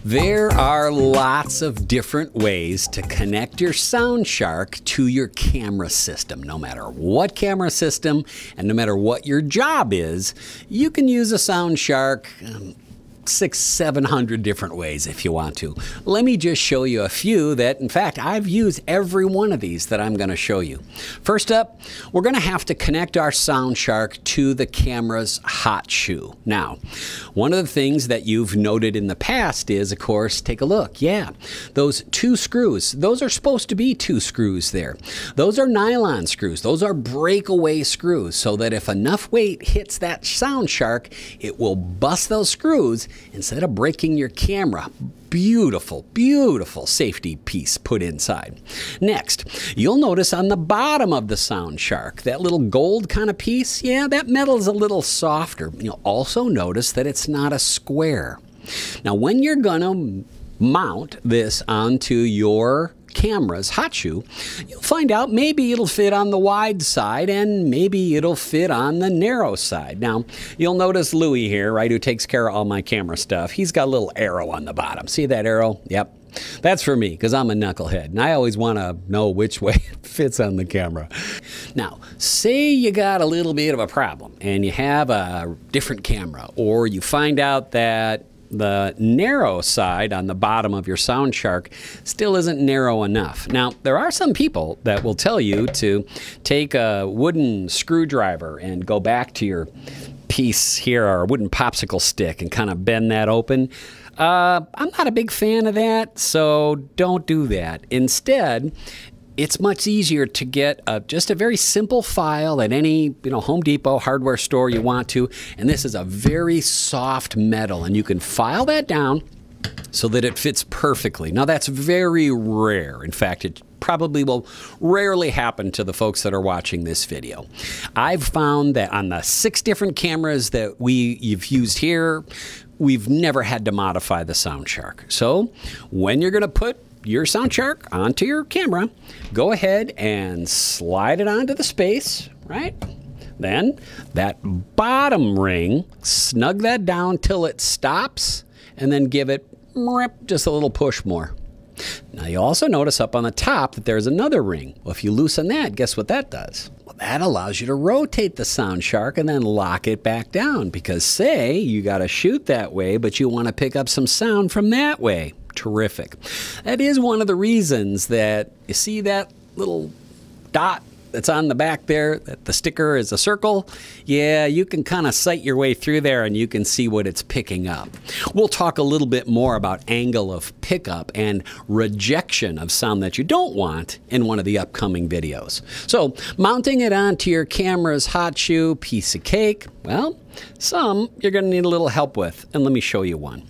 There are lots of different ways to connect your Sound Shark to your camera system. No matter what camera system and no matter what your job is, you can use a Sound Shark 600-700 different ways if you want to. Let me just show you a few that, in fact, I've used every one of these that I'm going to show you. First up, we're going to have to connect our Sound Shark to the camera's hot shoe. Now, one of the things that you've noted in the past is, of course, take a look. Yeah, those two screws, those are supposed to be two screws there. Those are nylon screws. Those are breakaway screws so that if enough weight hits that Sound Shark, it will bust those screws instead of breaking your camera. Beautiful, beautiful safety piece put inside. Next, you'll notice on the bottom of the Sound Shark, that little gold kind of piece, yeah, that metal is a little softer. You'll also notice that it's not a square. Now, when you're going to mount this onto your camera's hot shoe, you'll find out maybe it'll fit on the wide side and maybe it'll fit on the narrow side. Now, you'll notice Louie here, right, who takes care of all my camera stuff. He's got a little arrow on the bottom. See that arrow? Yep. That's for me because I'm a knucklehead and I always want to know which way it fits on the camera. Now, say you got a little bit of a problem and you have a different camera, or you find out that the narrow side on the bottom of your Sound Shark still isn't narrow enough. Now, there are some people that will tell you to take a wooden screwdriver and go back to your piece here, or a wooden popsicle stick, and kind of bend that open. I'm not a big fan of that, so don't do that. Instead, it's much easier to get just a very simple file at any Home Depot hardware store you want to, and this is a very soft metal, and you can file that down so that it fits perfectly. Now, that's very rare. In fact, it probably will rarely happen to the folks that are watching this video. I've found that on the 6 different cameras that you've used here, we've never had to modify the Sound Shark. So when you're going to put your Sound Shark onto your camera, go ahead and slide it onto the space, right? Then that bottom ring, snug that down till it stops, and then give it just a little push more. Now you also notice up on the top that there's another ring. Well, if you loosen that, guess what that does? Well, that allows you to rotate the Sound Shark and then lock it back down, because say you got to shoot that way, but you want to pick up some sound from that way. Terrific. That is one of the reasons that you see that little dot that's on the back there, that the sticker is a circle. Yeah, you can kind of sight your way through there and you can see what it's picking up. We'll talk a little bit more about angle of pickup and rejection of sound that you don't want in one of the upcoming videos. So, mounting it onto your camera's hot shoe, piece of cake, well, some you're going to need a little help with, and let me show you one.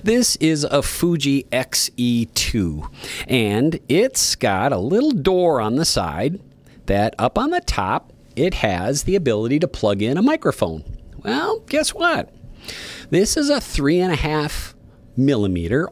This is a Fuji XE2, and it's got a little door on the side that up on the top, it has the ability to plug in a microphone. Well, guess what? This is a 3.5 millimeter,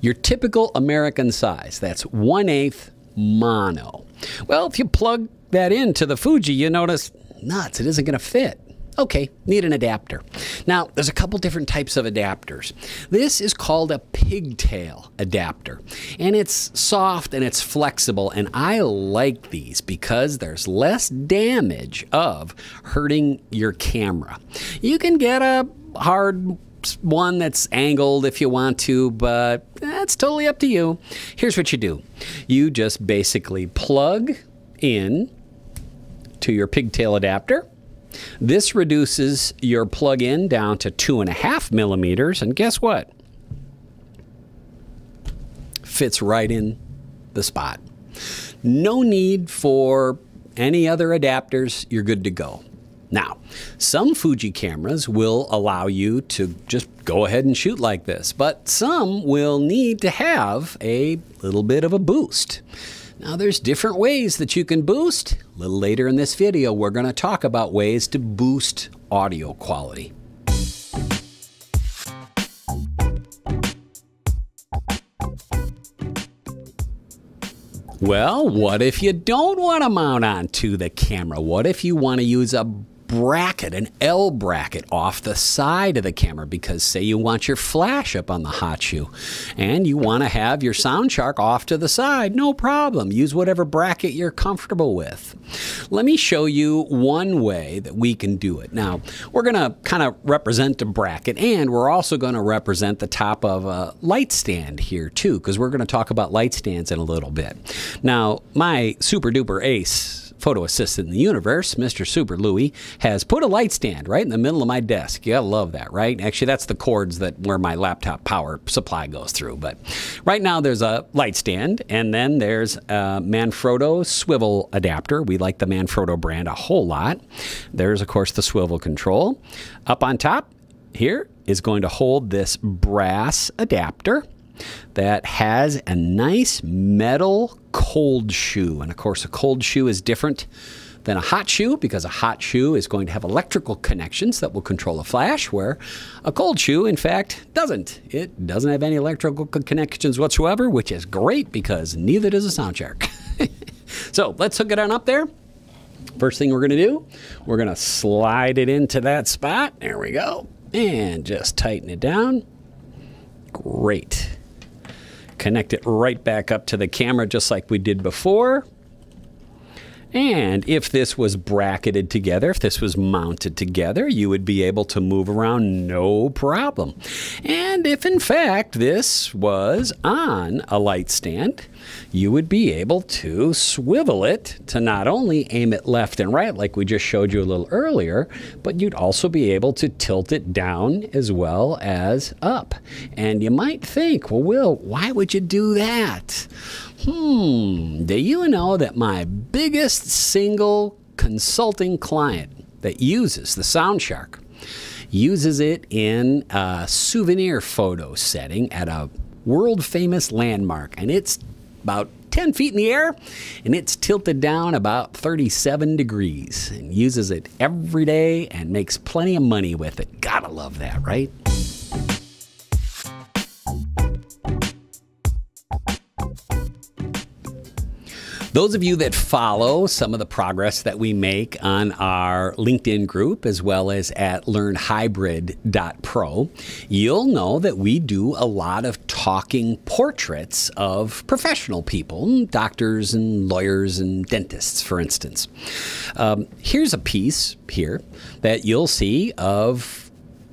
your typical American size. That's 1/8 mono. Well, if you plug that into the Fuji, you notice, nuts, it isn't going to fit. Okay, need an adapter. Now, there's a couple different types of adapters. This is called a pigtail adapter, and it's soft and it's flexible, and I like these because there's less damage of hurting your camera. You can get a hard one that's angled if you want to, but that's totally up to you. Here's what you do. You just basically plug in to your pigtail adapter. This reduces your plug-in down to 2.5 millimeters, and guess what? Fits right in the spot. No need for any other adapters. You're good to go. Now, some Fuji cameras will allow you to just go ahead and shoot like this, but some will need to have a little bit of a boost. Now, there's different ways that you can boost. A little later in this video, we're going to talk about ways to boost audio quality. Well, what if you don't want to mount onto the camera? What if you want to use a bracket, an L bracket off the side of the camera, because say you want your flash up on the hot shoe and you want to have your sound shark off to the side, no problem. Use whatever bracket you're comfortable with. Let me show you one way that we can do it. Now, we're going to kind of represent the bracket, and we're also going to represent the top of a light stand here too, because we're going to talk about light stands in a little bit. Now, my super duper ace photo assistant in the universe, Mr. Super Louie, has put a light stand right in the middle of my desk. You gotta love that, right? Actually, that's the cords where my laptop power supply goes through. But right now there's a light stand, and then there's a Manfrotto swivel adapter. We like the Manfrotto brand a whole lot. There's, of course, the swivel control. Up on top here is going to hold this brass adapter that has a nice metal cold shoe. And of course, a cold shoe is different than a hot shoe, because a hot shoe is going to have electrical connections that will control a flash, where a cold shoe, in fact, doesn't. It doesn't have any electrical connections whatsoever, which is great because neither does a sound shark. So let's hook it on up there. First thing we're going to do, we're going to slide it into that spot. There we go. And just tighten it down. Great. Connect it right back up to the camera just like we did before. And if this was bracketed together, if this was mounted together, you would be able to move around no problem. And if in fact this was on a light stand, you would be able to swivel it to not only aim it left and right like we just showed you a little earlier, but you'd also be able to tilt it down as well as up. And you might think, well, Will, why would you do that? Do you know that my biggest single consulting client that uses the Sound Shark uses it in a souvenir photo setting at a world-famous landmark, and it's about 10 feet in the air, and it's tilted down about 37 degrees, and uses it every day and makes plenty of money with it. Gotta love that, right? Those of you that follow some of the progress that we make on our LinkedIn group as well as at learnhybrid.pro, you'll know that we do a lot of talking portraits of professional people, doctors and lawyers and dentists, for instance. Here's a piece here that you'll see of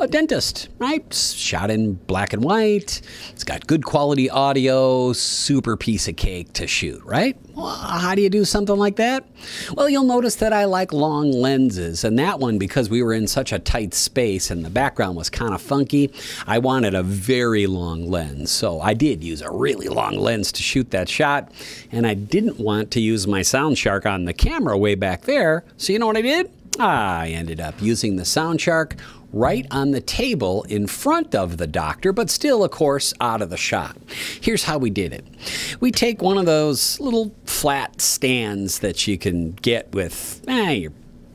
a dentist, right? Shot in black and white. It's got good quality audio, super piece of cake to shoot, right? Well, how do you do something like that? Well, you'll notice that I like long lenses, and that one, because we were in such a tight space and the background was kind of funky, I wanted a very long lens. So I did use a really long lens to shoot that shot, and I didn't want to use my Sound Shark on the camera way back there. So you know what I did? I ended up using the Sound Shark right on the table in front of the doctor, but still, of course, out of the shot. Here's how we did it. We take one of those little flat stands that you can get with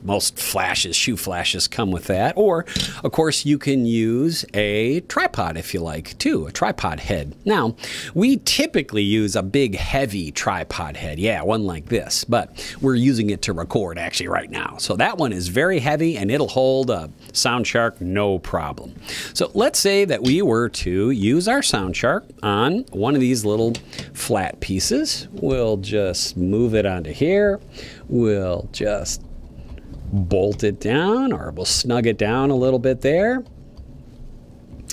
most flashes, shoe flashes come with that. Or, of course, you can use a tripod if you like, too, a tripod head. Now, we typically use a big, heavy tripod head. Yeah, one like this, but we're using it to record actually right now. So that one is very heavy and it'll hold a Sound Shark no problem. So let's say that we were to use our Sound Shark on one of these little flat pieces. We'll just move it onto here. We'll just bolt it down, or we'll snug it down a little bit there.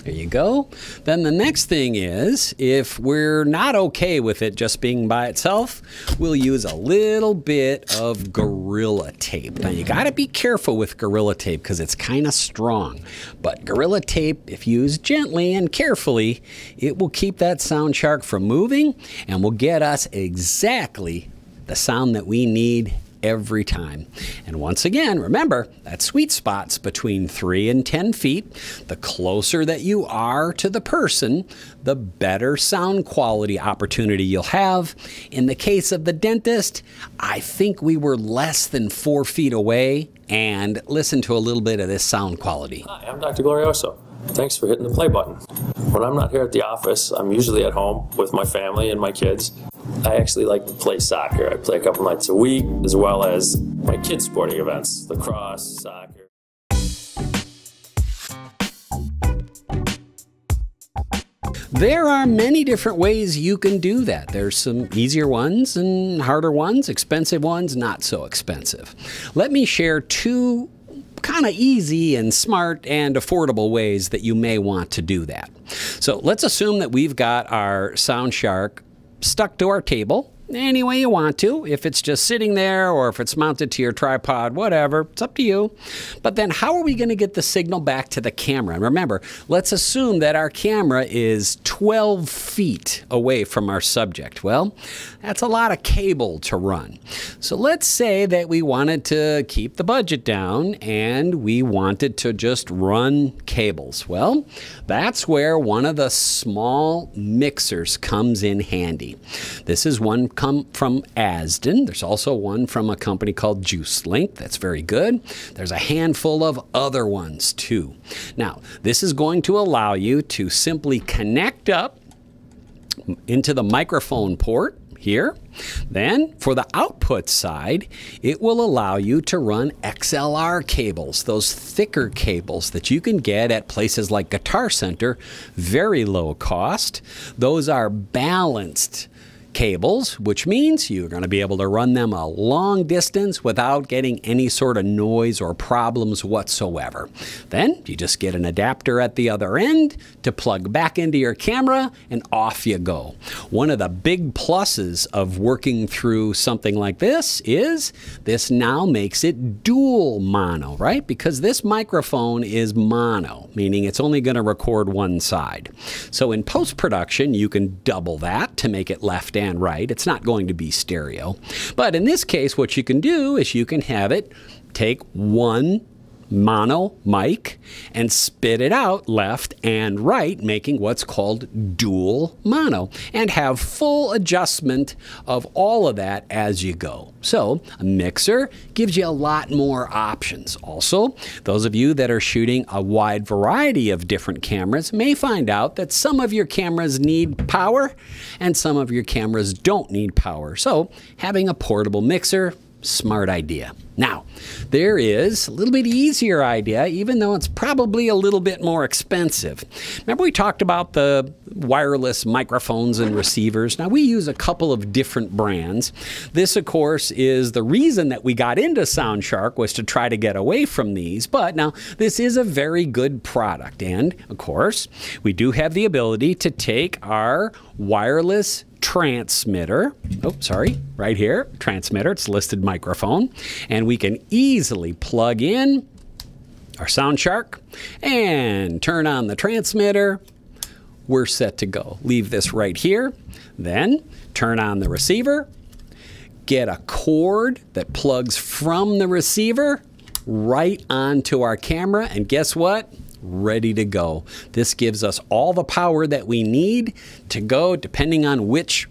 There you go. Then the next thing is, if we're not okay with it just being by itself, we'll use a little bit of Gorilla Tape. Now you got to be careful with Gorilla Tape because it's kind of strong. But Gorilla Tape, if used gently and carefully, it will keep that Sound Shark from moving and will get us exactly the sound that we need every time. And once again, remember, that sweet spot's between 3 and 10 feet. The closer that you are to the person, the better sound quality opportunity you'll have. In the case of the dentist, I think we were less than 4 feet away, and listen to a little bit of this sound quality. Hi, I'm Dr. Glorioso. Thanks for hitting the play button. When I'm not here at the office, I'm usually at home with my family and my kids. I actually like to play soccer. I play a couple nights a week, as well as my kids' sporting events, lacrosse, soccer. There are many different ways you can do that. There's some easier ones and harder ones, expensive ones, not so expensive. Let me share two kind of easy and smart and affordable ways that you may want to do that. So let's assume that we've got our Sound Shark stuck to our table any way you want to. If it's just sitting there or if it's mounted to your tripod, whatever, it's up to you. But then how are we going to get the signal back to the camera? And remember, let's assume that our camera is 12 feet away from our subject. Well, that's a lot of cable to run. So let's say that we wanted to keep the budget down and we wanted to just run cables. Well, that's where one of the small mixers comes in handy. This is one from Asden. There's also one from a company called Juice Link. That's very good. There's a handful of other ones too. Now, this is going to allow you to simply connect up into the microphone port here. Then for the output side, it will allow you to run XLR cables, those thicker cables that you can get at places like Guitar Center, very low cost. Those are balanced cables, which means you're going to be able to run them a long distance without getting any sort of noise or problems whatsoever. Then you just get an adapter at the other end to plug back into your camera and off you go. One of the big pluses of working through something like this is this now makes it dual mono, right? Because this microphone is mono, meaning it's only going to record one side. So in post-production, you can double that to make it left and right. It's not going to be stereo. But in this case, what you can do is you can have it take one mono mic and spit it out left and right, making what's called dual mono, and have full adjustment of all of that as you go. So a mixer gives you a lot more options. Also, those of you that are shooting a wide variety of different cameras may find out that some of your cameras need power and some of your cameras don't need power. So having a portable mixer, smart idea. Now, there is a little bit easier idea, even though it's probably a little bit more expensive. Remember we talked about the wireless microphones and receivers? Now, we use a couple of different brands. This, of course, is the reason that we got into Sound Shark, was to try to get away from these. But now, this is a very good product. And, of course, we do have the ability to take our wireless transmitter, right here, transmitter, it's listed microphone, and we can easily plug in our Sound Shark and turn on the transmitter. We're set to go. Leave this right here, then turn on the receiver, get a cord that plugs from the receiver right onto our camera, and guess what? Ready to go. This gives us all the power that we need to go, depending on which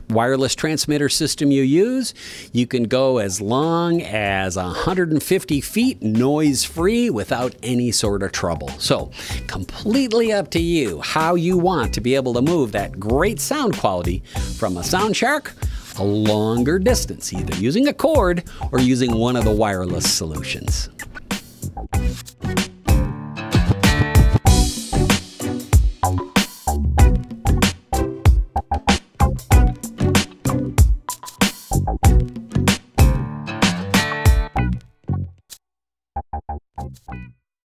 wireless transmitter system you use. You can go as long as 150 feet noise-free without any sort of trouble. So completely up to you how you want to be able to move that great sound quality from a Sound Shark a longer distance, either using a cord or using one of the wireless solutions.